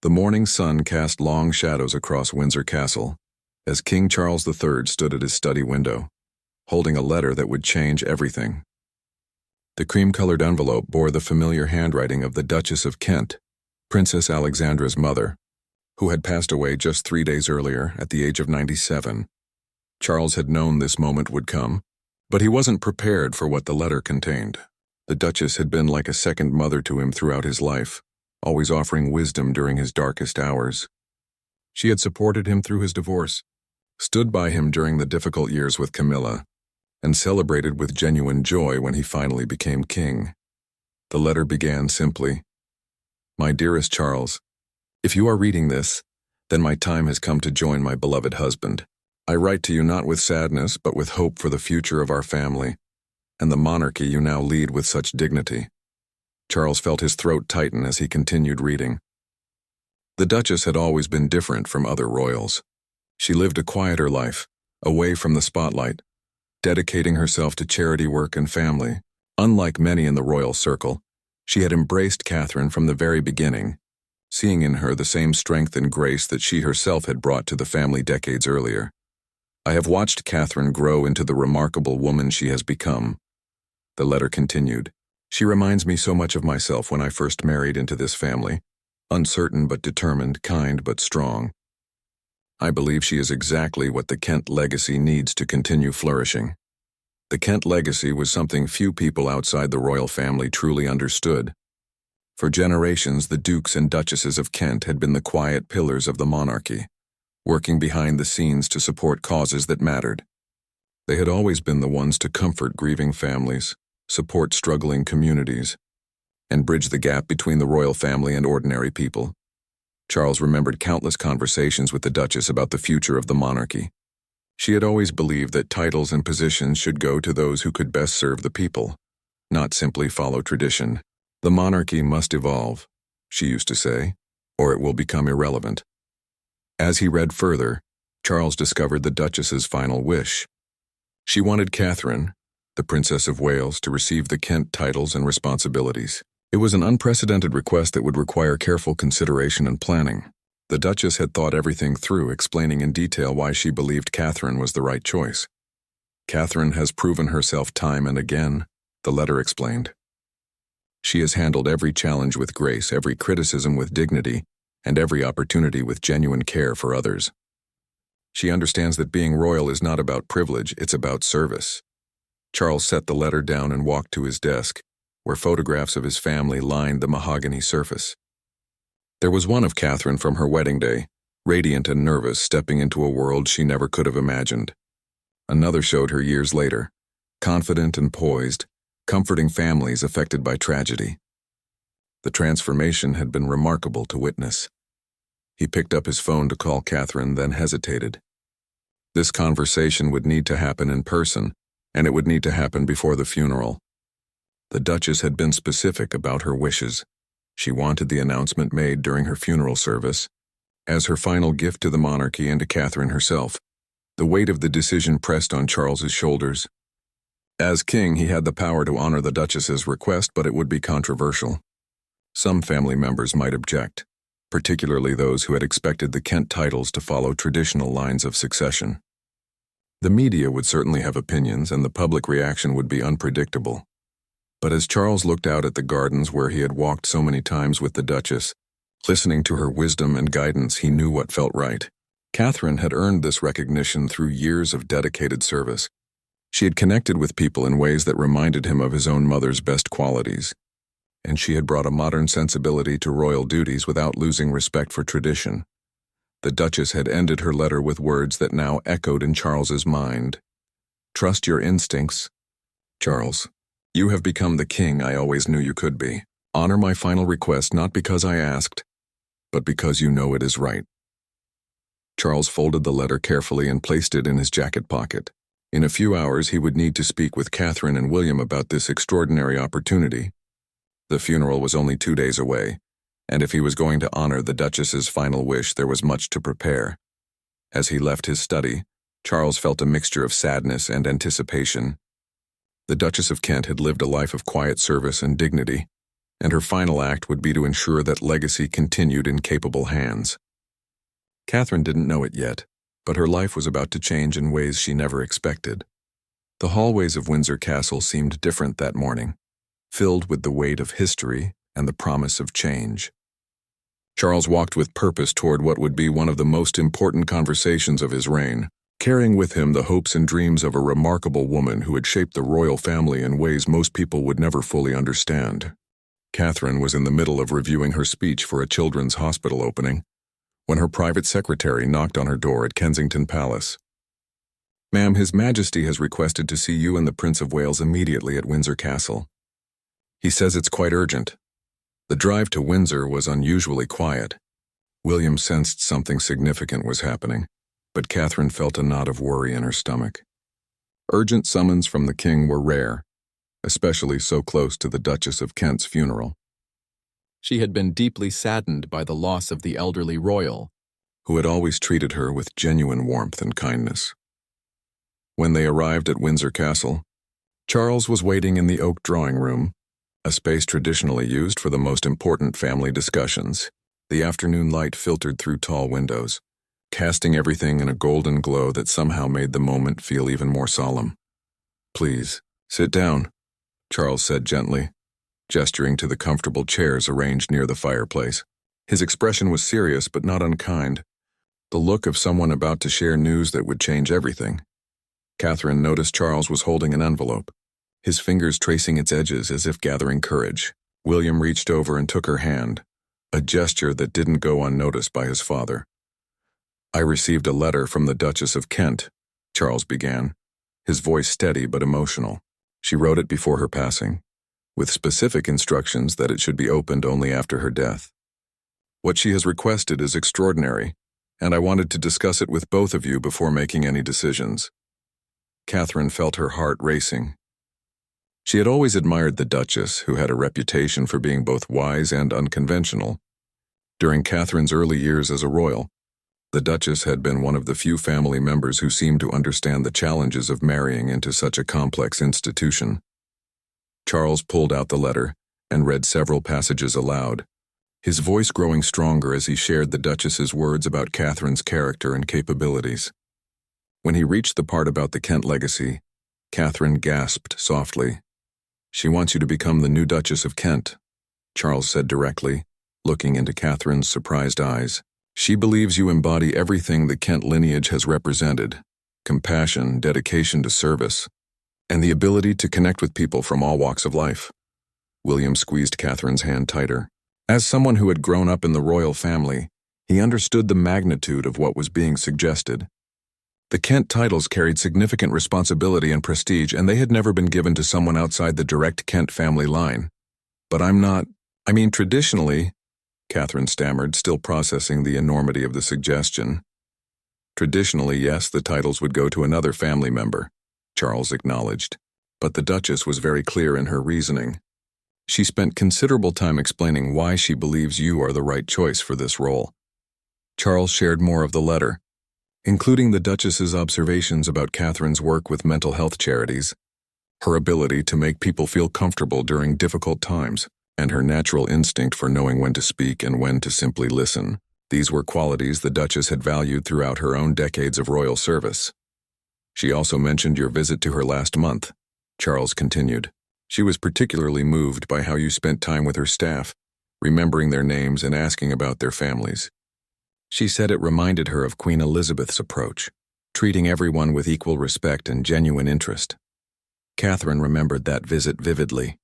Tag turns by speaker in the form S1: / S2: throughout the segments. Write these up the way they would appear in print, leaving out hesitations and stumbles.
S1: The morning sun cast long shadows across Windsor Castle as King Charles III stood at his study window, holding a letter that would change everything. The cream-colored envelope bore the familiar handwriting of the Duchess of Kent, Princess Alexandra's mother, who had passed away just 3 days earlier at the age of 97. Charles had known this moment would come, but he wasn't prepared for what the letter contained. The Duchess had been like a second mother to him throughout his life, always offering wisdom during his darkest hours. She had supported him through his divorce, stood by him during the difficult years with Camilla, and celebrated with genuine joy when he finally became king. The letter began simply, "My dearest Charles, if you are reading this, then my time has come to join my beloved husband. I write to you not with sadness, but with hope for the future of our family, and the monarchy you now lead with such dignity." Charles felt his throat tighten as he continued reading. The Duchess had always been different from other royals. She lived a quieter life, away from the spotlight, dedicating herself to charity work and family. Unlike many in the royal circle, she had embraced Catherine from the very beginning, seeing in her the same strength and grace that she herself had brought to the family decades earlier. "I have watched Catherine grow into the remarkable woman she has become." The letter continued. "She reminds me so much of myself when I first married into this family, uncertain but determined, kind but strong. I believe she is exactly what the Kent legacy needs to continue flourishing." The Kent legacy was something few people outside the royal family truly understood. For generations, the dukes and duchesses of Kent had been the quiet pillars of the monarchy, working behind the scenes to support causes that mattered. They had always been the ones to comfort grieving families, support struggling communities, and bridge the gap between the royal family and ordinary people. Charles remembered countless conversations with the Duchess about the future of the monarchy. She had always believed that titles and positions should go to those who could best serve the people, not simply follow tradition. "The monarchy must evolve," she used to say, "or it will become irrelevant." As he read further, Charles discovered the Duchess's final wish. She wanted Catherine, the Princess of Wales, to receive the Kent titles and responsibilities. It was an unprecedented request that would require careful consideration and planning. The Duchess had thought everything through, explaining in detail why she believed Catherine was the right choice. "Catherine has proven herself time and again," the letter explained. "She has handled every challenge with grace, every criticism with dignity, and every opportunity with genuine care for others. She understands that being royal is not about privilege, it's about service." Charles set the letter down and walked to his desk, where photographs of his family lined the mahogany surface. There was one of Catherine from her wedding day, radiant and nervous, stepping into a world she never could have imagined. Another showed her years later, confident and poised, comforting families affected by tragedy. The transformation had been remarkable to witness. He picked up his phone to call Catherine, then hesitated. This conversation would need to happen in person, and it would need to happen before the funeral. The Duchess had been specific about her wishes. She wanted the announcement made during her funeral service, as her final gift to the monarchy and to Catherine herself. The weight of the decision pressed on Charles's shoulders. As king, he had the power to honor the Duchess's request, but it would be controversial. Some family members might object, particularly those who had expected the Kent titles to follow traditional lines of succession. The media would certainly have opinions, and the public reaction would be unpredictable. But as Charles looked out at the gardens where he had walked so many times with the Duchess, listening to her wisdom and guidance, he knew what felt right. Catherine had earned this recognition through years of dedicated service. She had connected with people in ways that reminded him of his own mother's best qualities, and she had brought a modern sensibility to royal duties without losing respect for tradition. The Duchess had ended her letter with words that now echoed in Charles's mind. "Trust your instincts, Charles. You have become the king I always knew you could be. Honor my final request not because I asked, but because you know it is right." Charles folded the letter carefully and placed it in his jacket pocket. In a few hours, he would need to speak with Catherine and William about this extraordinary opportunity. The funeral was only 2 days away, and if he was going to honor the Duchess's final wish, there was much to prepare. As he left his study, Charles felt a mixture of sadness and anticipation. The Duchess of Kent had lived a life of quiet service and dignity, and her final act would be to ensure that legacy continued in capable hands. Catherine didn't know it yet, but her life was about to change in ways she never expected. The hallways of Windsor Castle seemed different that morning, filled with the weight of history and the promise of change. Charles walked with purpose toward what would be one of the most important conversations of his reign, carrying with him the hopes and dreams of a remarkable woman who had shaped the royal family in ways most people would never fully understand. Catherine was in the middle of reviewing her speech for a children's hospital opening when her private secretary knocked on her door at Kensington Palace. "Ma'am, His Majesty has requested to see you and the Prince of Wales immediately at Windsor Castle. He says it's quite urgent." The drive to Windsor was unusually quiet. William sensed something significant was happening, but Catherine felt a knot of worry in her stomach. Urgent summons from the king were rare, especially so close to the Duchess of Kent's funeral.
S2: She had been deeply saddened by the loss of the elderly royal,
S1: who had always treated her with genuine warmth and kindness. When they arrived at Windsor Castle, Charles was waiting in the oak drawing room, a space traditionally used for the most important family discussions. The afternoon light filtered through tall windows, casting everything in a golden glow that somehow made the moment feel even more solemn. "Please, sit down," Charles said gently, gesturing to the comfortable chairs arranged near the fireplace. His expression was serious but not unkind, the look of someone about to share news that would change everything. Catherine noticed Charles was holding an envelope, his fingers tracing its edges as if gathering courage. William reached over and took her hand, a gesture that didn't go unnoticed by his father. "I received a letter from the Duchess of Kent," Charles began, his voice steady but emotional. "She wrote it before her passing, with specific instructions that it should be opened only after her death. What she has requested is extraordinary, and I wanted to discuss it with both of you before making any decisions." Catherine felt her heart racing. She had always admired the Duchess, who had a reputation for being both wise and unconventional. During Catherine's early years as a royal, the Duchess had been one of the few family members who seemed to understand the challenges of marrying into such a complex institution. Charles pulled out the letter and read several passages aloud, his voice growing stronger as he shared the Duchess's words about Catherine's character and capabilities. When he reached the part about the Kent legacy, Catherine gasped softly. "She wants you to become the new Duchess of Kent," Charles said directly, looking into Catherine's surprised eyes. "She believes you embody everything the Kent lineage has represented: compassion, dedication to service, and the ability to connect with people from all walks of life." William squeezed Catherine's hand tighter. As someone who had grown up in the royal family, he understood the magnitude of what was being suggested. The Kent titles carried significant responsibility and prestige, and they had never been given to someone outside the direct Kent family line. "But traditionally," Catherine stammered, still processing the enormity of the suggestion. "Traditionally, yes, the titles would go to another family member," Charles acknowledged, but the Duchess was very clear in her reasoning. She spent considerable time explaining why she believes you are the right choice for this role. Charles shared more of the letter, including the Duchess's observations about Catherine's work with mental health charities, her ability to make people feel comfortable during difficult times, and her natural instinct for knowing when to speak and when to simply listen. These were qualities the Duchess had valued throughout her own decades of royal service. "She also mentioned your visit to her last month," Charles continued. "She was particularly moved by how you spent time with her staff, remembering their names and asking about their families. She said it reminded her of Queen Elizabeth's approach, treating everyone with equal respect and genuine interest." Catherine remembered that visit vividly.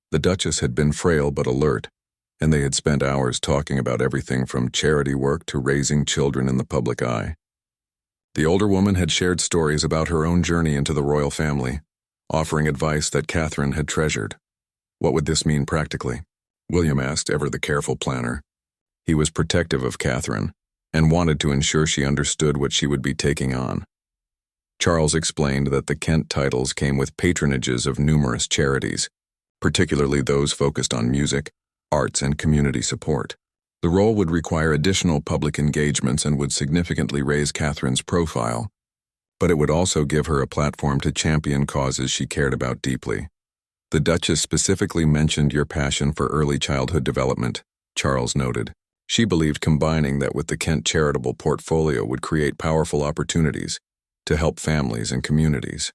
S1: The Duchess had been frail but alert, and they had spent hours talking about everything from charity work to raising children in the public eye. The older woman had shared stories about her own journey into the royal family, offering advice that Catherine had treasured. What would this mean practically? William asked, ever the careful planner. He was protective of Catherine and wanted to ensure she understood what she would be taking on. Charles explained that the Kent titles came with patronages of numerous charities, particularly those focused on music, arts, and community support. The role would require additional public engagements and would significantly raise Catherine's profile, but it would also give her a platform to champion causes she cared about deeply. The Duchess specifically mentioned your passion for early childhood development, Charles noted. She believed combining that with the Kent charitable portfolio would create powerful opportunities to help families and communities.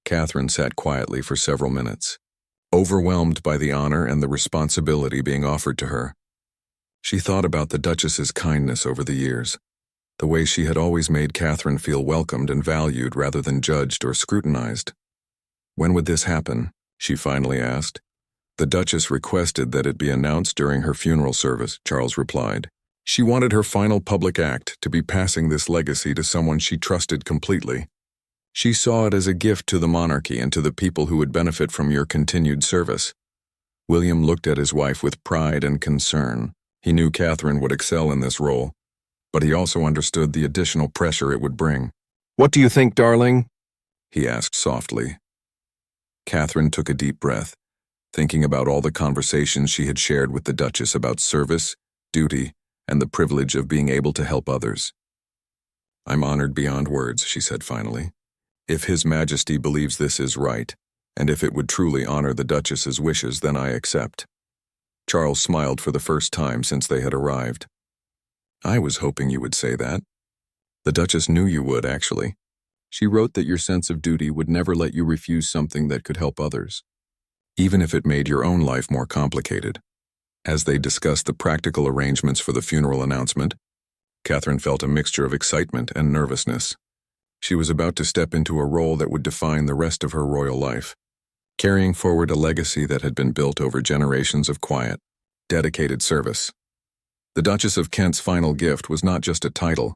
S1: Catherine sat quietly for several minutes, overwhelmed by the honor and the responsibility being offered to her. She thought about the Duchess's kindness over the years, the way she had always made Catherine feel welcomed and valued rather than judged or scrutinized. When would this happen? She finally asked. The Duchess requested that it be announced during her funeral service, Charles replied. She wanted her final public act to be passing this legacy to someone she trusted completely. She saw it as a gift to the monarchy and to the people who would benefit from your continued service. William looked at his wife with pride and concern. He knew Catherine would excel in this role, but he also understood the additional pressure it would bring. "What do you think, darling?" he asked softly. Catherine took a deep breath, thinking about all the conversations she had shared with the Duchess about service, duty, and the privilege of being able to help others. "I'm honored beyond words," she said finally. "If His Majesty believes this is right, and if it would truly honor the Duchess's wishes, then I accept." Charles smiled for the first time since they had arrived. "I was hoping you would say that." "The Duchess knew you would, actually. She wrote that your sense of duty would never let you refuse something that could help others, even if it made your own life more complicated." As they discussed the practical arrangements for the funeral announcement, Catherine felt a mixture of excitement and nervousness. She was about to step into a role that would define the rest of her royal life, carrying forward a legacy that had been built over generations of quiet, dedicated service. The Duchess of Kent's final gift was not just a title,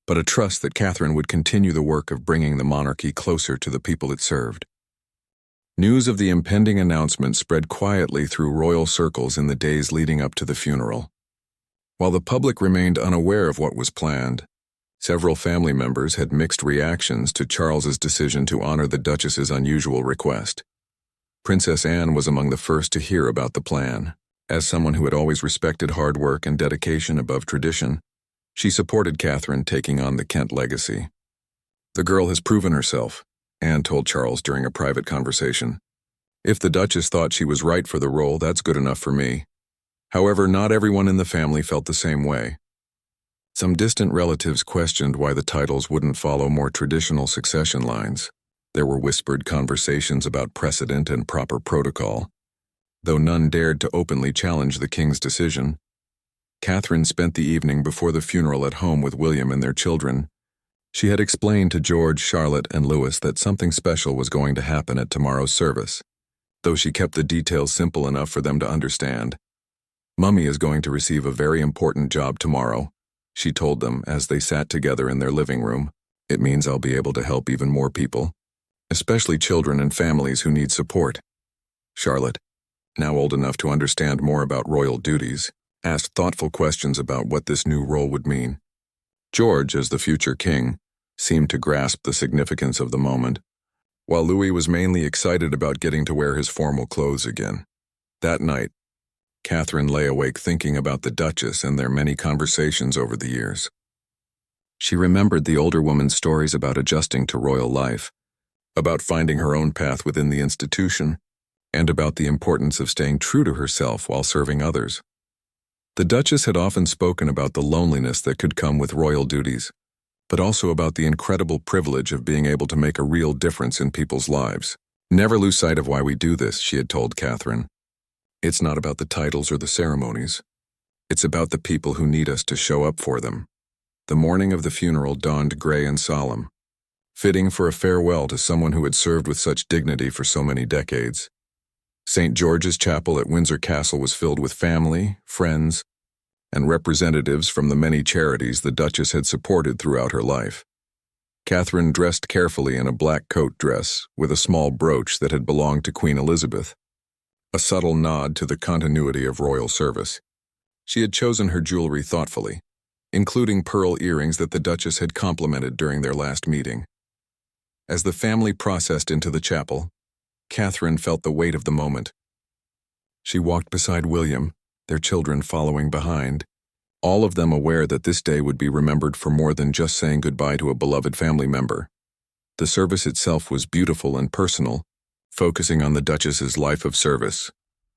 S1: but a trust that Catherine would continue the work of bringing the monarchy closer to the people it served. News of the impending announcement spread quietly through royal circles in the days leading up to the funeral. While the public remained unaware of what was planned, several family members had mixed reactions to Charles's decision to honor the Duchess's unusual request. Princess Anne was among the first to hear about the plan. As someone who had always respected hard work and dedication above tradition, she supported Catherine taking on the Kent legacy. "The girl has proven herself," Anne told Charles during a private conversation. "If the Duchess thought she was right for the role, that's good enough for me." However, not everyone in the family felt the same way. Some distant relatives questioned why the titles wouldn't follow more traditional succession lines. There were whispered conversations about precedent and proper protocol, though none dared to openly challenge the king's decision. Catherine spent the evening before the funeral at home with William and their children. She had explained to George, Charlotte, and Louis that something special was going to happen at tomorrow's service, though she kept the details simple enough for them to understand. "Mummy is going to receive a very important job tomorrow," she told them as they sat together in their living room. "It means I'll be able to help even more people, especially children and families who need support." Charlotte, now old enough to understand more about royal duties, asked thoughtful questions about what this new role would mean. George, as the future king, seemed to grasp the significance of the moment, while Louis was mainly excited about getting to wear his formal clothes again. That night, Catherine lay awake thinking about the Duchess and their many conversations over the years. She remembered the older woman's stories about adjusting to royal life, about finding her own path within the institution, and about the importance of staying true to herself while serving others. The Duchess had often spoken about the loneliness that could come with royal duties, but also about the incredible privilege of being able to make a real difference in people's lives. "Never lose sight of why we do this," she had told Catherine. "It's not about the titles or the ceremonies. It's about the people who need us to show up for them." The morning of the funeral dawned gray and solemn, fitting for a farewell to someone who had served with such dignity for so many decades. St. George's Chapel at Windsor Castle was filled with family, friends, and representatives from the many charities the Duchess had supported throughout her life. Catherine dressed carefully in a black coat dress with a small brooch that had belonged to Queen Elizabeth, a subtle nod to the continuity of royal service. She had chosen her jewelry thoughtfully, including pearl earrings that the Duchess had complimented during their last meeting. As the family processed into the chapel, Catherine felt the weight of the moment. She walked beside William, their children following behind, all of them aware that this day would be remembered for more than just saying goodbye to a beloved family member. The service itself was beautiful and personal, focusing on the Duchess's life of service,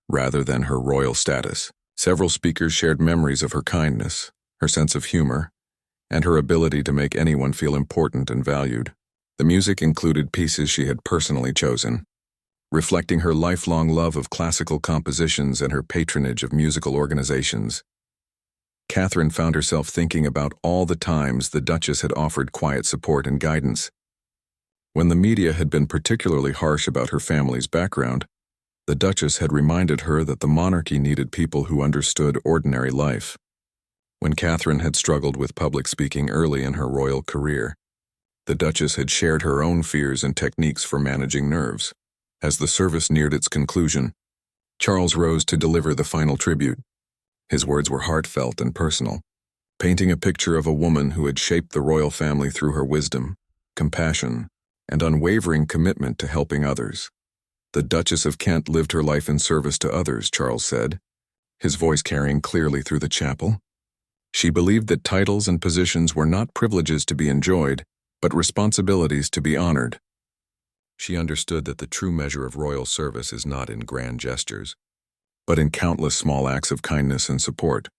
S1: rather than her royal status. Several speakers shared memories of her kindness, her sense of humor, and her ability to make anyone feel important and valued. The music included pieces she had personally chosen, reflecting her lifelong love of classical compositions and her patronage of musical organizations. Catherine found herself thinking about all the times the Duchess had offered quiet support and guidance. When the media had been particularly harsh about her family's background, the Duchess had reminded her that the monarchy needed people who understood ordinary life. When Catherine had struggled with public speaking early in her royal career, the Duchess had shared her own fears and techniques for managing nerves. As the service neared its conclusion, Charles rose to deliver the final tribute. His words were heartfelt and personal, painting a picture of a woman who had shaped the royal family through her wisdom, compassion, and unwavering commitment to helping others. The Duchess of Kent lived her life in service to others, Charles said, his voice carrying clearly through the chapel. She believed that titles and positions were not privileges to be enjoyed, but responsibilities to be honored. She understood that the true measure of royal service is not in grand gestures, but in countless small acts of kindness and support.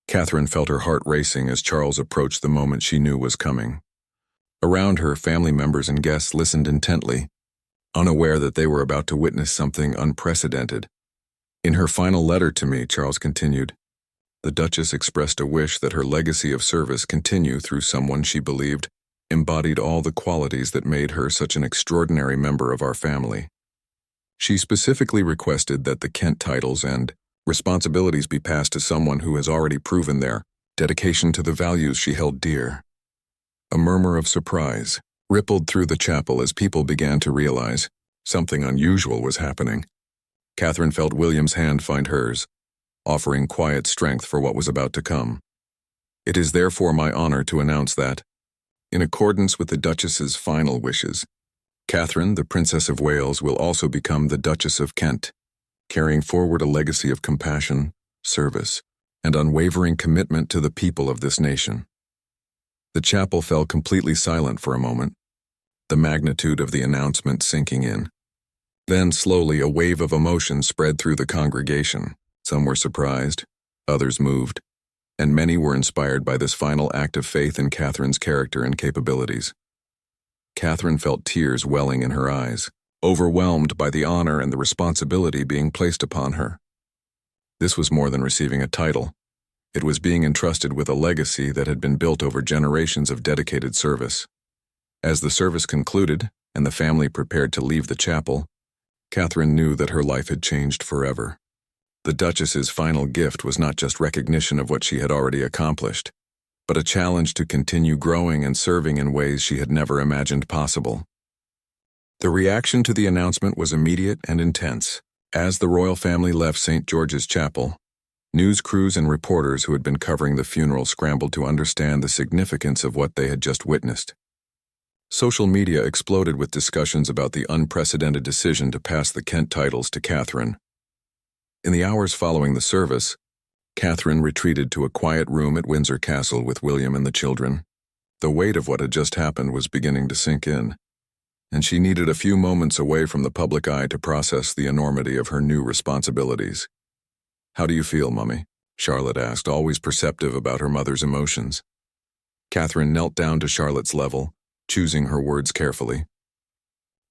S1: Catherine felt her heart racing as Charles approached the moment she knew was coming. Around her, family members and guests listened intently, unaware that they were about to witness something unprecedented. In her final letter to me, Charles continued, the Duchess expressed a wish that her legacy of service continue through someone she believed embodied all the qualities that made her such an extraordinary member of our family. She specifically requested that the Kent titles and responsibilities be passed to someone who has already proven their dedication to the values she held dear. A murmur of surprise rippled through the chapel as people began to realize something unusual was happening. Catherine felt William's hand find hers, offering quiet strength for what was about to come. It is therefore my honor to announce that, in accordance with the Duchess's final wishes, Catherine, the Princess of Wales, will also become the Duchess of Kent, carrying forward a legacy of compassion, service, and unwavering commitment to the people of this nation. The chapel fell completely silent for a moment, the magnitude of the announcement sinking in. Then, slowly, a wave of emotion spread through the congregation. Some were surprised, others moved, and many were inspired by this final act of faith in Catherine's character and capabilities. Catherine felt tears welling in her eyes, overwhelmed by the honor and the responsibility being placed upon her. This was more than receiving a title. It was being entrusted with a legacy that had been built over generations of dedicated service. As the service concluded and the family prepared to leave the chapel, Catherine knew that her life had changed forever. The Duchess's final gift was not just recognition of what she had already accomplished, but a challenge to continue growing and serving in ways she had never imagined possible. The reaction to the announcement was immediate and intense. As the royal family left St. George's Chapel, news crews and reporters who had been covering the funeral scrambled to understand the significance of what they had just witnessed. Social media exploded with discussions about the unprecedented decision to pass the Kent titles to Catherine. In the hours following the service, Catherine retreated to a quiet room at Windsor Castle with William and the children. The weight of what had just happened was beginning to sink in, and she needed a few moments away from the public eye to process the enormity of her new responsibilities. "How do you feel, Mummy?" Charlotte asked, always perceptive about her mother's emotions. Catherine knelt down to Charlotte's level, choosing her words carefully.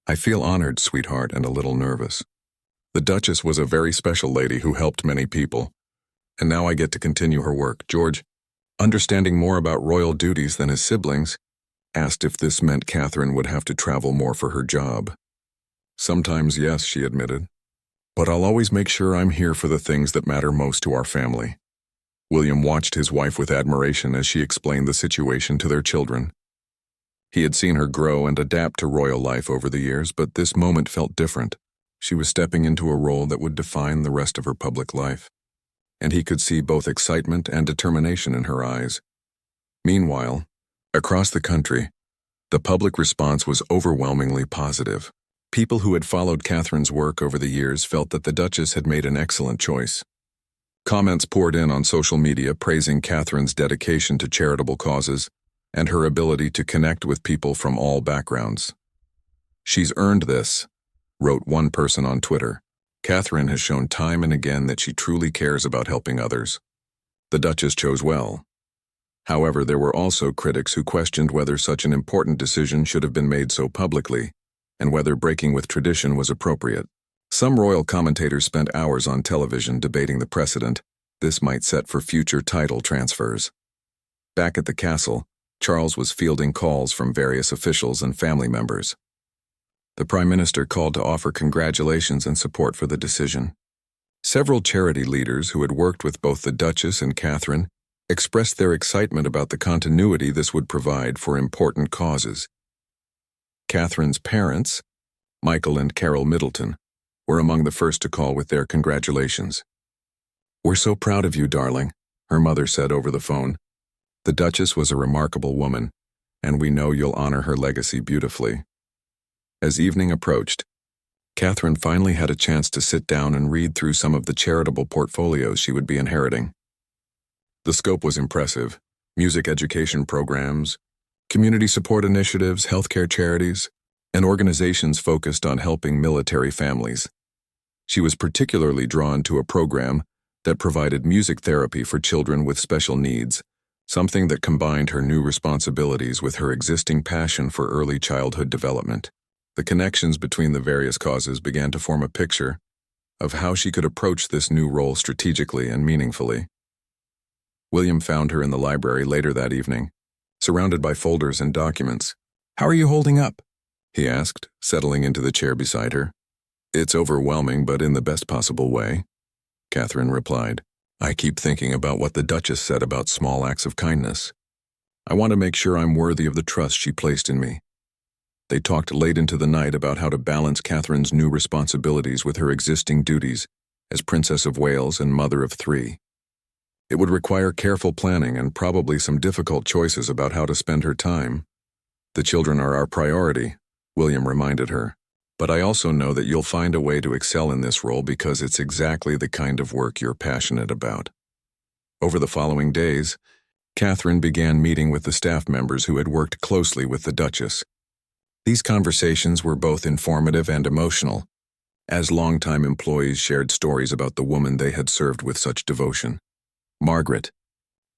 S1: "I feel honored, sweetheart, and a little nervous. The Duchess was a very special lady who helped many people, and now I get to continue her work." George, understanding more about royal duties than his siblings, asked if this meant Catherine would have to travel more for her job. "Sometimes, yes," she admitted. "But I'll always make sure I'm here for the things that matter most to our family." William watched his wife with admiration as she explained the situation to their children. He had seen her grow and adapt to royal life over the years, but this moment felt different. She was stepping into a role that would define the rest of her public life, and he could see both excitement and determination in her eyes. Meanwhile, across the country, the public response was overwhelmingly positive. People who had followed Catherine's work over the years felt that the Duchess had made an excellent choice. Comments poured in on social media praising Catherine's dedication to charitable causes and her ability to connect with people from all backgrounds. "She's earned this," wrote one person on Twitter. Catherine has shown time and again that she truly cares about helping others. The Duchess chose well. However, there were also critics who questioned whether such an important decision should have been made so publicly, and whether breaking with tradition was appropriate. Some royal commentators spent hours on television debating the precedent this might set for future title transfers. Back at the castle, Charles was fielding calls from various officials and family members. The Prime Minister called to offer congratulations and support for the decision. Several charity leaders who had worked with both the Duchess and Catherine expressed their excitement about the continuity this would provide for important causes. Catherine's parents, Michael and Carol Middleton, were among the first to call with their congratulations. "We're so proud of you, darling," her mother said over the phone. "The Duchess was a remarkable woman, and we know you'll honor her legacy beautifully." As evening approached, Catherine finally had a chance to sit down and read through some of the charitable portfolios she would be inheriting. The scope was impressive: music education programs, community support initiatives, healthcare charities, and organizations focused on helping military families. She was particularly drawn to a program that provided music therapy for children with special needs, something that combined her new responsibilities with her existing passion for early childhood development. The connections between the various causes began to form a picture of how she could approach this new role strategically and meaningfully. William found her in the library later that evening, surrounded by folders and documents. "How are you holding up?" he asked, settling into the chair beside her. "It's overwhelming, but in the best possible way," Catherine replied. "I keep thinking about what the Duchess said about small acts of kindness. I want to make sure I'm worthy of the trust she placed in me." They talked late into the night about how to balance Catherine's new responsibilities with her existing duties as Princess of Wales and mother of 3. It would require careful planning and probably some difficult choices about how to spend her time. "The children are our priority," William reminded her. "But I also know that you'll find a way to excel in this role because it's exactly the kind of work you're passionate about." Over the following days, Catherine began meeting with the staff members who had worked closely with the Duchess. These conversations were both informative and emotional, as longtime employees shared stories about the woman they had served with such devotion. Margaret,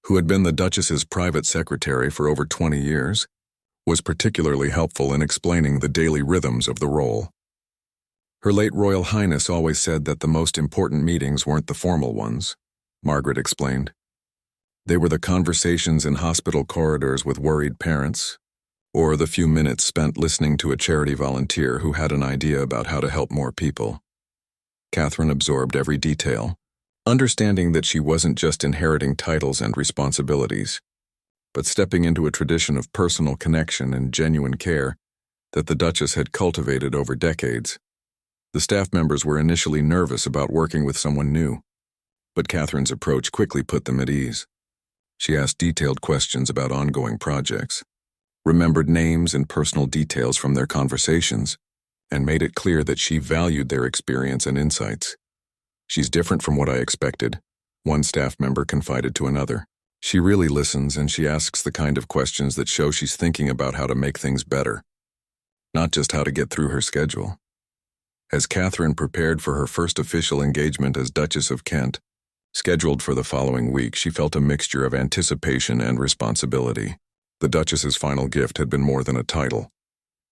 S1: who had been the Duchess's private secretary for over 20 years, was particularly helpful in explaining the daily rhythms of the role. "Her late Royal Highness always said that the most important meetings weren't the formal ones," Margaret explained. "They were the conversations in hospital corridors with worried parents, or the few minutes spent listening to a charity volunteer who had an idea about how to help more people." Catherine absorbed every detail, understanding that she wasn't just inheriting titles and responsibilities, but stepping into a tradition of personal connection and genuine care that the Duchess had cultivated over decades. The staff members were initially nervous about working with someone new, but Catherine's approach quickly put them at ease. She asked detailed questions about ongoing projects, remembered names and personal details from their conversations, and made it clear that she valued their experience and insights. "She's different from what I expected," one staff member confided to another. "She really listens, and she asks the kind of questions that show she's thinking about how to make things better, not just how to get through her schedule." As Catherine prepared for her first official engagement as Duchess of Kent, scheduled for the following week, she felt a mixture of anticipation and responsibility. The Duchess's final gift had been more than a title.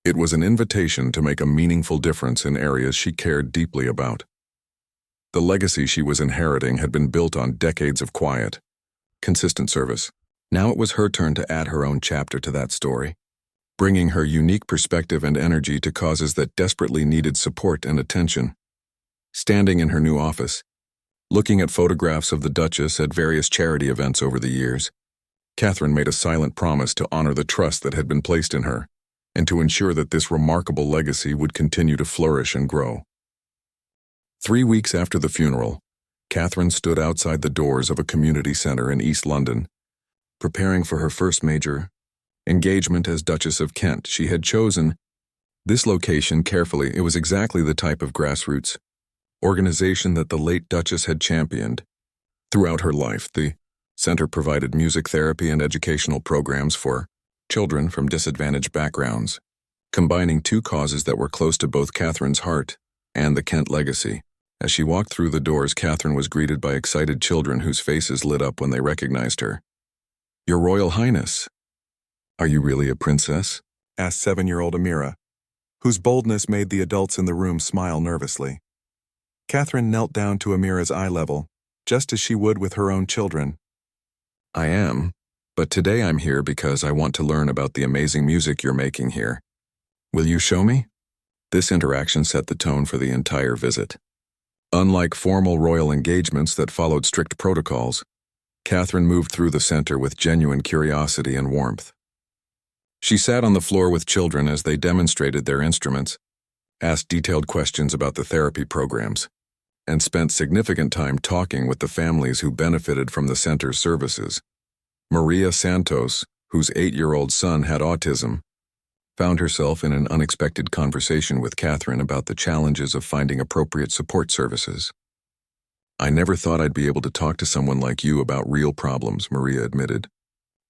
S1: It was an invitation to make a meaningful difference in areas she cared deeply about. The legacy she was inheriting had been built on decades of quiet, consistent service. Now it was her turn to add her own chapter to that story, bringing her unique perspective and energy to causes that desperately needed support and attention. Standing in her new office, looking at photographs of the Duchess at various charity events over the years, Catherine made a silent promise to honor the trust that had been placed in her, and to ensure that this remarkable legacy would continue to flourish and grow. 3 weeks after the funeral, Catherine stood outside the doors of a community center in East London, preparing for her first major engagement as Duchess of Kent. She had chosen this location carefully. It was exactly the type of grassroots organization that the late Duchess had championed. Throughout her life, the center provided music therapy and educational programs for children from disadvantaged backgrounds. combining two causes that were close to both Catherine's heart and the Kent legacy. As she walked through the doors, Catherine was greeted by excited children whose faces lit up when they recognized her. "Your Royal Highness." "Are you really a princess?" asked 7-year-old Amira, whose boldness made the adults in the room smile nervously. Catherine knelt down to Amira's eye level, just as she would with her own children. "I am, but today I'm here because I want to learn about the amazing music you're making here. Will you show me?" This interaction set the tone for the entire visit. Unlike formal royal engagements that followed strict protocols, Catherine moved through the center with genuine curiosity and warmth. She sat on the floor with children as they demonstrated their instruments, asked detailed questions about the therapy programs, and spent significant time talking with the families who benefited from the center's services. Maria Santos, whose 8-year-old son had autism, found herself in an unexpected conversation with Catherine about the challenges of finding appropriate support services. "I never thought I'd be able to talk to someone like you about real problems," Maria admitted.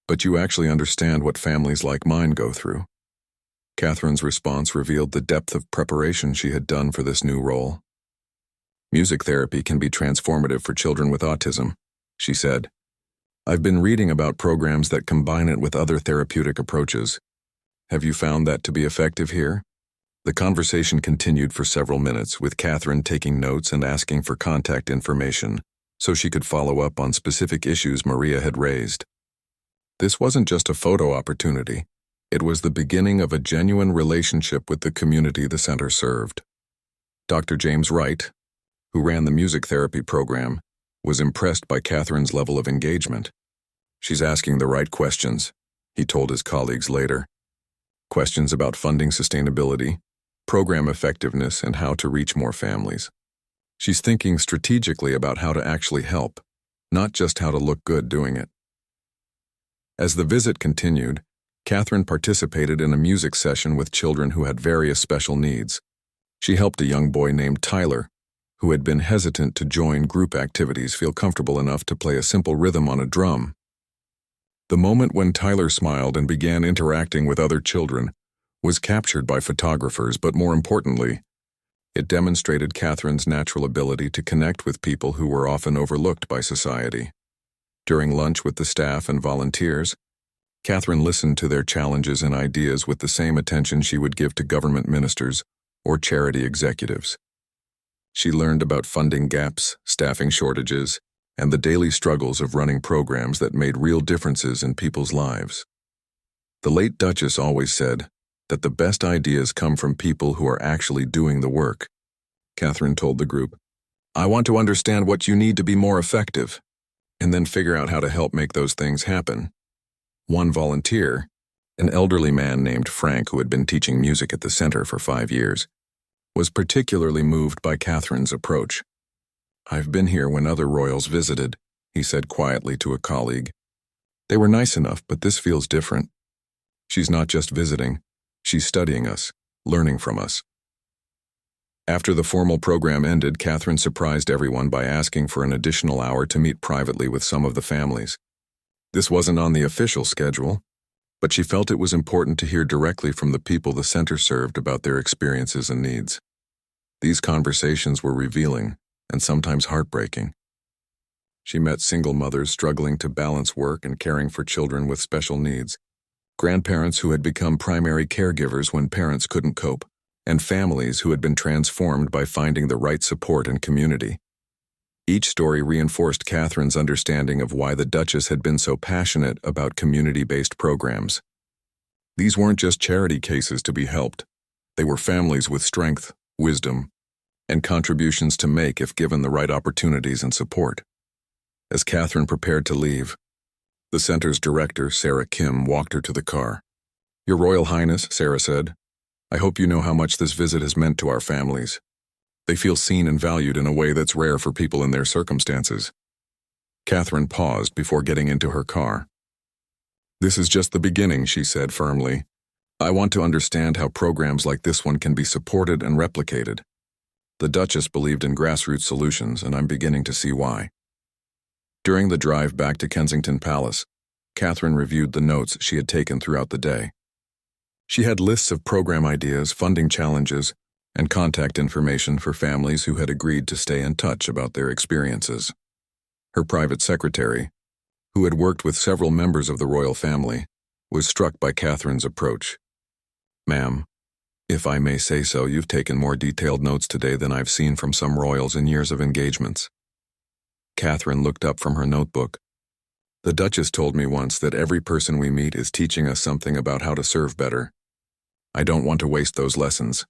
S1: "But you actually understand what families like mine go through." Catherine's response revealed the depth of preparation she had done for this new role. "Music therapy can be transformative for children with autism," she said. "I've been reading about programs that combine it with other therapeutic approaches. Have you found that to be effective here?" The conversation continued for several minutes, with Catherine taking notes and asking for contact information so she could follow up on specific issues Maria had raised. This wasn't just a photo opportunity. It was the beginning of a genuine relationship with the community the center served. Dr. James Wright, who ran the music therapy program, was impressed by Catherine's level of engagement. "She's asking the right questions," he told his colleagues later. Questions about funding sustainability, program effectiveness, and how to reach more families. She's thinking strategically about how to actually help, not just how to look good doing it. As the visit continued, Catherine participated in a music session with children who had various special needs. She helped a young boy named Tyler, who had been hesitant to join group activities, feel comfortable enough to play a simple rhythm on a drum. The moment when Tyler smiled and began interacting with other children was captured by photographers, but more importantly, it demonstrated Catherine's natural ability to connect with people who were often overlooked by society. During lunch with the staff and volunteers, Catherine listened to their challenges and ideas with the same attention she would give to government ministers or charity executives. She learned about funding gaps, staffing shortages, and the daily struggles of running programs that made real differences in people's lives. The late Duchess always said that the best ideas come from people who are actually doing the work. Catherine told the group, "I want to understand what you need to be more effective, and then figure out how to help make those things happen." One volunteer, an elderly man named Frank who had been teaching music at the center for 5 years, was particularly moved by Catherine's approach. "I've been here when other royals visited," he said quietly to a colleague. "They were nice enough, but this feels different. She's not just visiting, she's studying us, learning from us." After the formal program ended, Catherine surprised everyone by asking for an additional hour to meet privately with some of the families. This wasn't on the official schedule, but she felt it was important to hear directly from the people the center served about their experiences and needs. These conversations were revealing and sometimes heartbreaking. She met single mothers struggling to balance work and caring for children with special needs, grandparents who had become primary caregivers when parents couldn't cope, and families who had been transformed by finding the right support and community. Each story reinforced Catherine's understanding of why the Duchess had been so passionate about community-based programs. These weren't just charity cases to be helped. They were families with strength, wisdom, and contributions to make if given the right opportunities and support. As Catherine prepared to leave, the center's director, Sarah Kim, walked her to the car. "Your Royal Highness," Sarah said, "I hope you know how much this visit has meant to our families. They feel seen and valued in a way that's rare for people in their circumstances." Catherine paused before getting into her car. "This is just the beginning," she said firmly. "I want to understand how programs like this one can be supported and replicated." The Duchess believed in grassroots solutions, and I'm beginning to see why. During the drive back to Kensington Palace, Catherine reviewed the notes she had taken throughout the day. She had lists of program ideas, funding challenges, and contact information for families who had agreed to stay in touch about their experiences. Her private secretary, who had worked with several members of the royal family, was struck by Catherine's approach. "Ma'am, if I may say so, you've taken more detailed notes today than I've seen from some royals in years of engagements." Catherine looked up from her notebook. "The Duchess told me once that every person we meet is teaching us something about how to serve better. I don't want to waste those lessons."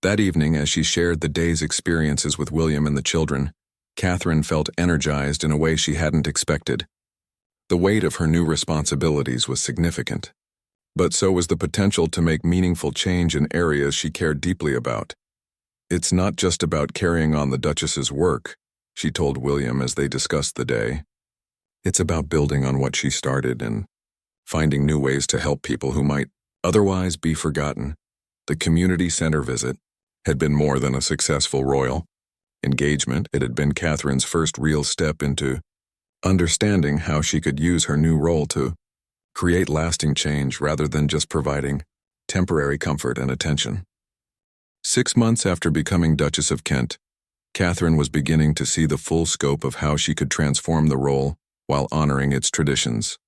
S1: That evening, as she shared the day's experiences with William and the children, Catherine felt energized in a way she hadn't expected. The weight of her new responsibilities was significant, but so was the potential to make meaningful change in areas she cared deeply about. "It's not just about carrying on the Duchess's work," she told William as they discussed the day. "It's about building on what she started and finding new ways to help people who might otherwise be forgotten." The community center visit had been more than a successful royal engagement. It had been Catherine's first real step into understanding how she could use her new role to create lasting change rather than just providing temporary comfort and attention. 6 months after becoming Duchess of Kent, Catherine was beginning to see the full scope of how she could transform the role while honoring its traditions.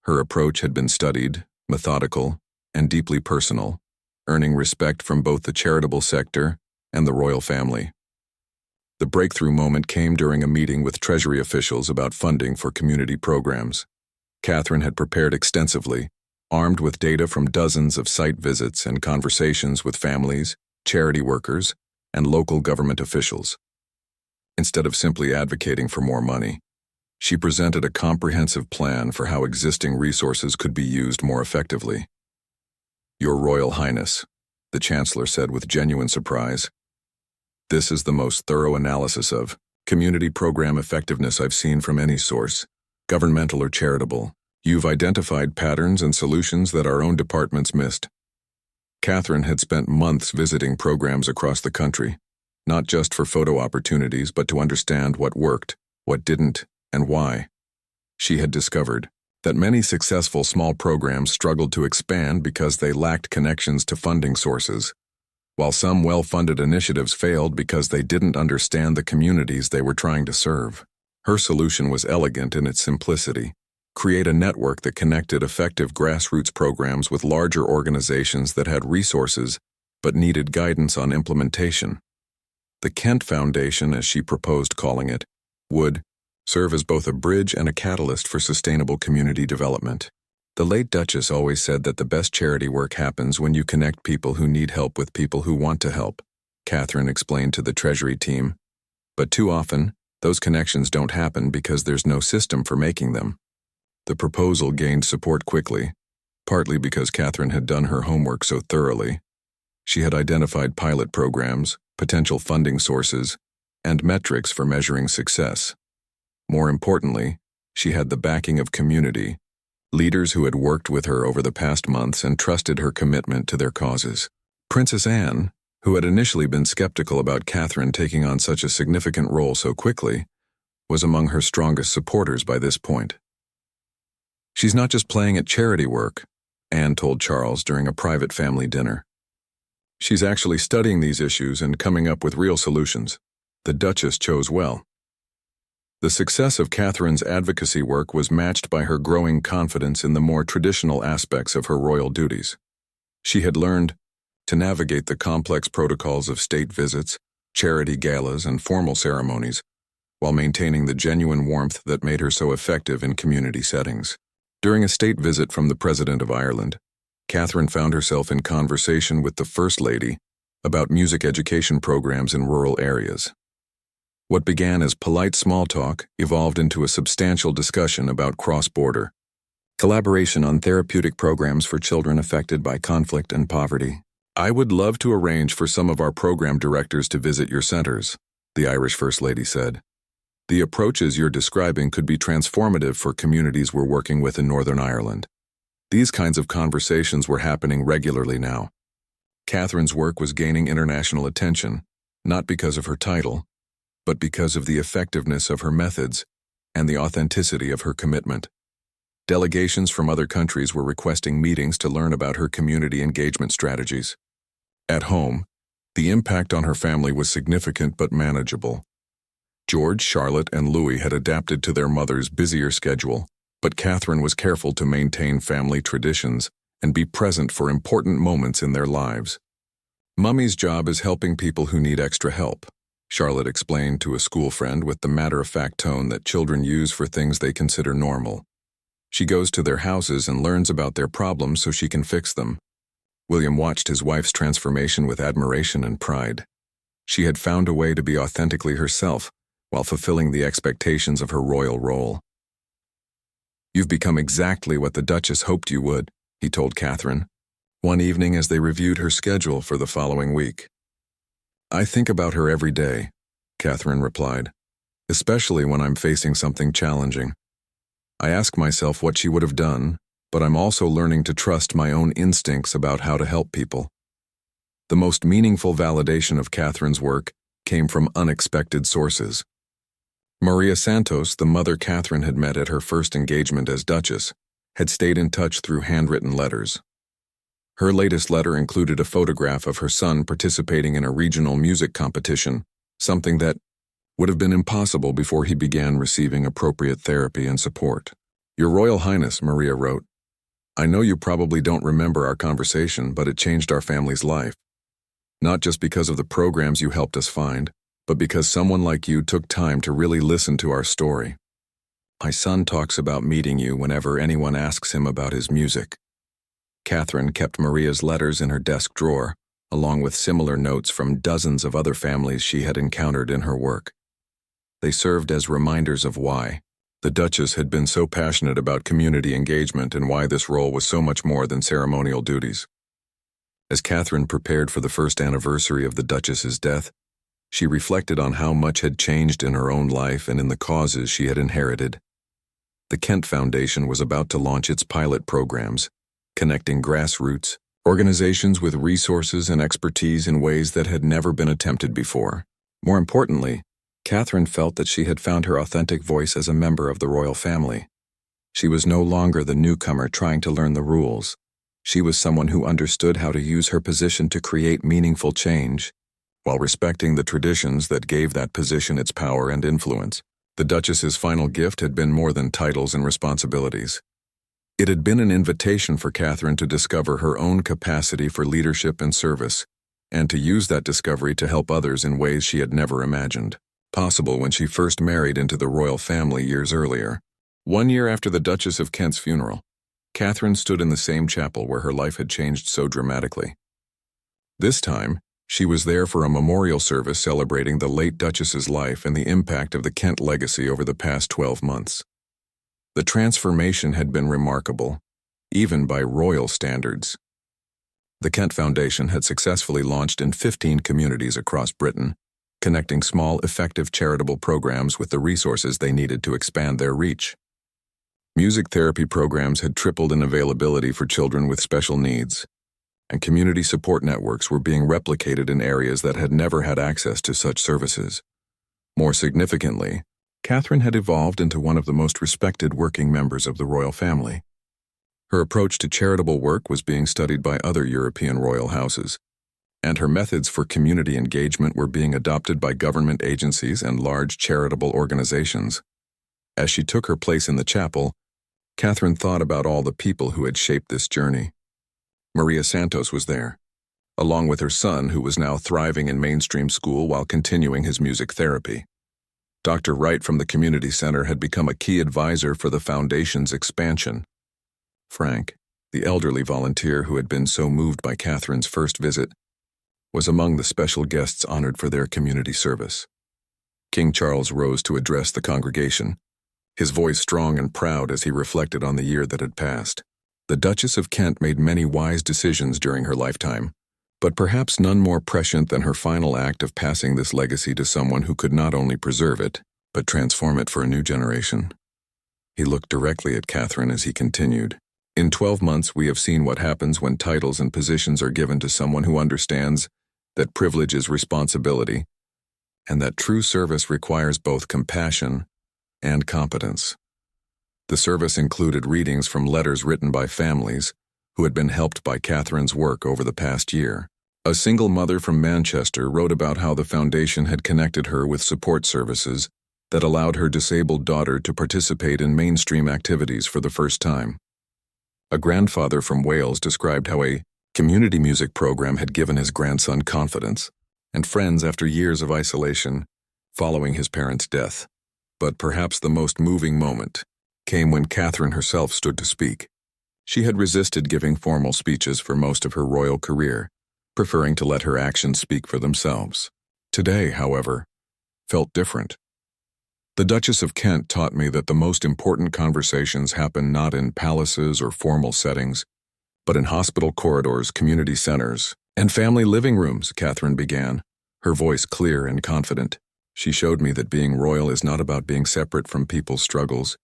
S1: Her approach had been studied, methodical, and deeply personal, earning respect from both the charitable sector and the royal family. The breakthrough moment came during a meeting with Treasury officials about funding for community programs. Catherine had prepared extensively, armed with data from dozens of site visits and conversations with families, charity workers, and local government officials. Instead of simply advocating for more money, she presented a comprehensive plan for how existing resources could be used more effectively. "Your Royal Highness," the Chancellor said with genuine surprise, "this is the most thorough analysis of community program effectiveness I've seen from any source, governmental or charitable. You've identified patterns and solutions that our own departments missed." Catherine had spent months visiting programs across the country, not just for photo opportunities, but to understand what worked, what didn't, and why. She had discovered that many successful small programs struggled to expand because they lacked connections to funding sources, while some well-funded initiatives failed because they didn't understand the communities they were trying to serve. Her solution was elegant in its simplicity: create a network that connected effective grassroots programs with larger organizations that had resources but needed guidance on implementation. The Kent Foundation, as she proposed calling it, would serve as both a bridge and a catalyst for sustainable community development. The late Duchess always said that the best charity work happens when you connect people who need help with people who want to help, Catherine explained to the Treasury team. But too often, those connections don't happen because there's no system for making them. The proposal gained support quickly, partly because Catherine had done her homework so thoroughly. She had identified pilot programs, potential funding sources, and metrics for measuring success. More importantly, she had the backing of community, leaders who had worked with her over the past months and trusted her commitment to their causes. Princess Anne, who had initially been skeptical about Catherine taking on such a significant role so quickly, was among her strongest supporters by this point. "She's not just playing at charity work," Anne told Charles during a private family dinner. "She's actually studying these issues and coming up with real solutions." The Duchess chose well. The success of Catherine's advocacy work was matched by her growing confidence in the more traditional aspects of her royal duties. She had learned to navigate the complex protocols of state visits, charity galas, and formal ceremonies, while maintaining the genuine warmth that made her so effective in community settings. During a state visit from the President of Ireland, Catherine found herself in conversation with the First Lady about music education programs in rural areas. What began as polite small talk evolved into a substantial discussion about cross-border collaboration on therapeutic programs for children affected by conflict and poverty. "I would love to arrange for some of our program directors to visit your centers," the Irish First Lady said. "The approaches you're describing could be transformative for communities we're working with in Northern Ireland." These kinds of conversations were happening regularly now. Catherine's work was gaining international attention, not because of her title, but because of the effectiveness of her methods and the authenticity of her commitment. Delegations from other countries were requesting meetings to learn about her community engagement strategies. At home, the impact on her family was significant but manageable. George, Charlotte, and Louis had adapted to their mother's busier schedule, but Catherine was careful to maintain family traditions and be present for important moments in their lives. "Mummy's job is helping people who need extra help," Charlotte explained to a school friend with the matter-of-fact tone that children use for things they consider normal. "She goes to their houses and learns about their problems so she can fix them." William watched his wife's transformation with admiration and pride. She had found a way to be authentically herself while fulfilling the expectations of her royal role. "You've become exactly what the Duchess hoped you would," he told Catherine, one evening as they reviewed her schedule for the following week. "I think about her every day," Catherine replied, "especially when I'm facing something challenging. I ask myself what she would have done, but I'm also learning to trust my own instincts about how to help people." The most meaningful validation of Catherine's work came from unexpected sources. Maria Santos, the mother Catherine had met at her first engagement as Duchess, had stayed in touch through handwritten letters. Her latest letter included a photograph of her son participating in a regional music competition, something that would have been impossible before he began receiving appropriate therapy and support. "Your Royal Highness," Maria wrote, "I know you probably don't remember our conversation, but it changed our family's life. Not just because of the programs you helped us find, but because someone like you took time to really listen to our story. My son talks about meeting you whenever anyone asks him about his music." Catherine kept Maria's letters in her desk drawer, along with similar notes from dozens of other families she had encountered in her work. They served as reminders of why the Duchess had been so passionate about community engagement and why this role was so much more than ceremonial duties. As Catherine prepared for the first anniversary of the Duchess's death, she reflected on how much had changed in her own life and in the causes she had inherited. The Kent Foundation was about to launch its pilot programs, connecting grassroots organizations with resources and expertise in ways that had never been attempted before. More importantly, Catherine felt that she had found her authentic voice as a member of the royal family. She was no longer the newcomer trying to learn the rules. She was someone who understood how to use her position to create meaningful change, while respecting the traditions that gave that position its power and influence. The Duchess's final gift had been more than titles and responsibilities. It had been an invitation for Catherine to discover her own capacity for leadership and service, and to use that discovery to help others in ways she had never imagined possible when she first married into the royal family years earlier. 1 year after the Duchess of Kent's funeral, Catherine stood in the same chapel where her life had changed so dramatically. This time, she was there for a memorial service celebrating the late Duchess's life and the impact of the Kent legacy over the past 12 months. The transformation had been remarkable, even by royal standards. The Kent Foundation had successfully launched in 15 communities across Britain, connecting small, effective charitable programs with the resources they needed to expand their reach. Music therapy programs had tripled in availability for children with special needs, and community support networks were being replicated in areas that had never had access to such services. More significantly, Catherine had evolved into one of the most respected working members of the royal family. Her approach to charitable work was being studied by other European royal houses, and her methods for community engagement were being adopted by government agencies and large charitable organizations. As she took her place in the chapel, Catherine thought about all the people who had shaped this journey. Maria Santos was there, along with her son, who was now thriving in mainstream school while continuing his music therapy. Dr. Wright from the community center had become a key advisor for the foundation's expansion. Frank, the elderly volunteer who had been so moved by Catherine's first visit, was among the special guests honored for their community service. King Charles rose to address the congregation, his voice strong and proud as he reflected on the year that had passed. The Duchess of Kent made many wise decisions during her lifetime, but perhaps none more prescient than her final act of passing this legacy to someone who could not only preserve it, but transform it for a new generation. He looked directly at Catherine as he continued. In 12 months, we have seen what happens when titles and positions are given to someone who understands that privilege is responsibility, and that true service requires both compassion and competence. The service included readings from letters written by families who had been helped by Catherine's work over the past year. A single mother from Manchester wrote about how the foundation had connected her with support services that allowed her disabled daughter to participate in mainstream activities for the first time. A grandfather from Wales described how a community music program had given his grandson confidence and friends after years of isolation following his parents' death. But perhaps the most moving moment came when Catherine herself stood to speak. She had resisted giving formal speeches for most of her royal career, preferring to let her actions speak for themselves. Today, however, felt different. The Duchess of Kent taught me that the most important conversations happen not in palaces or formal settings, but in hospital corridors, community centers, and family living rooms, Catherine began, her voice clear and confident. She showed me that being royal is not about being separate from people's struggles,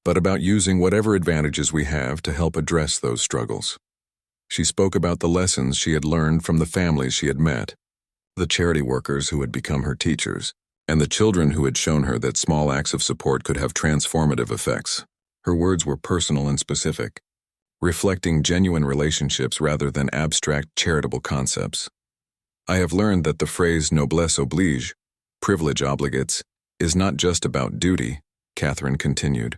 S1: but about using whatever advantages we have to help address those struggles. She spoke about the lessons she had learned from the families she had met, the charity workers who had become her teachers, and the children who had shown her that small acts of support could have transformative effects. Her words were personal and specific, reflecting genuine relationships rather than abstract charitable concepts. I have learned that the phrase noblesse oblige, privilege obligates, is not just about duty, Catherine continued.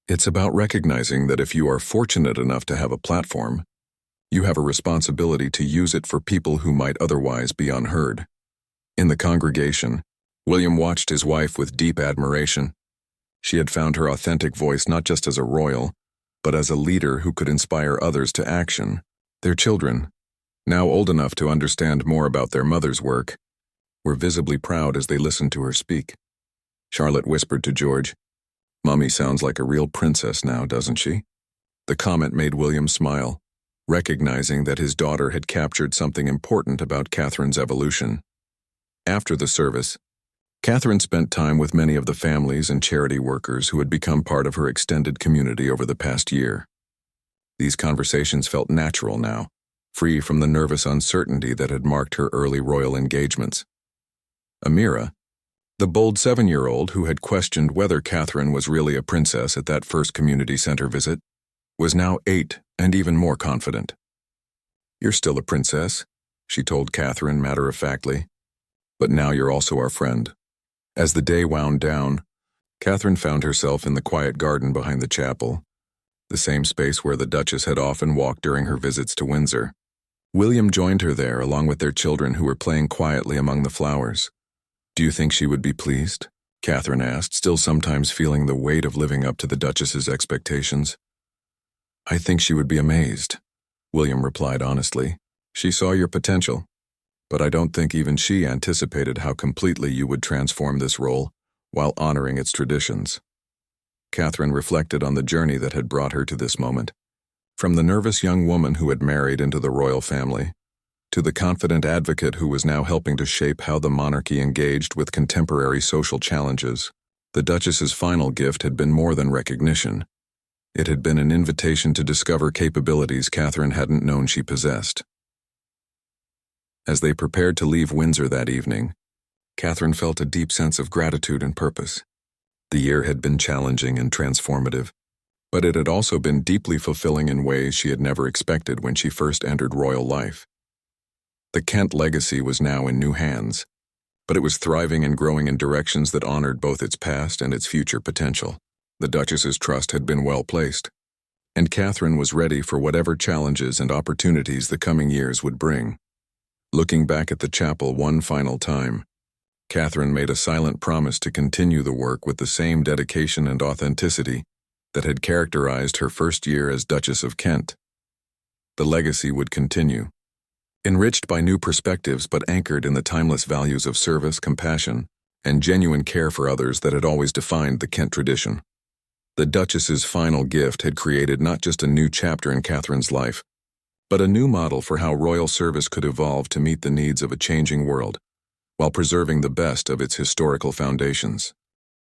S1: It's about recognizing that if you are fortunate enough to have a platform, you have a responsibility to use it for people who might otherwise be unheard. In the congregation, William watched his wife with deep admiration. She had found her authentic voice not just as a royal, but as a leader who could inspire others to action. Their children, now old enough to understand more about their mother's work, were visibly proud as they listened to her speak. Charlotte whispered to George, "Mummy sounds like a real princess now, doesn't she?" The comment made William smile, recognizing that his daughter had captured something important about Catherine's evolution. After the service, Catherine spent time with many of the families and charity workers who had become part of her extended community over the past year. These conversations felt natural now, free from the nervous uncertainty that had marked her early royal engagements. Amira, the bold 7-year-old who had questioned whether Catherine was really a princess at that first community center visit, was now 8 and even more confident. "You're still a princess," she told Catherine matter-of-factly, "but now you're also our friend." As the day wound down, Catherine found herself in the quiet garden behind the chapel, the same space where the Duchess had often walked during her visits to Windsor. William joined her there along with their children who were playing quietly among the flowers. "Do you think she would be pleased?" Catherine asked, still sometimes feeling the weight of living up to the Duchess's expectations. "I think she would be amazed," William replied honestly. "She saw your potential, but I don't think even she anticipated how completely you would transform this role while honoring its traditions." Catherine reflected on the journey that had brought her to this moment, from the nervous young woman who had married into the royal family, to the confident advocate who was now helping to shape how the monarchy engaged with contemporary social challenges. The Duchess's final gift had been more than recognition. It had been an invitation to discover capabilities Catherine hadn't known she possessed. As they prepared to leave Windsor that evening, Catherine felt a deep sense of gratitude and purpose. The year had been challenging and transformative, but it had also been deeply fulfilling in ways she had never expected when she first entered royal life. The Kent legacy was now in new hands, but it was thriving and growing in directions that honored both its past and its future potential. The Duchess's trust had been well placed, and Catherine was ready for whatever challenges and opportunities the coming years would bring. Looking back at the chapel one final time, Catherine made a silent promise to continue the work with the same dedication and authenticity that had characterized her first year as Duchess of Kent. The legacy would continue, enriched by new perspectives but anchored in the timeless values of service, compassion, and genuine care for others that had always defined the Kent tradition. The Duchess's final gift had created not just a new chapter in Catherine's life, but a new model for how royal service could evolve to meet the needs of a changing world, while preserving the best of its historical foundations.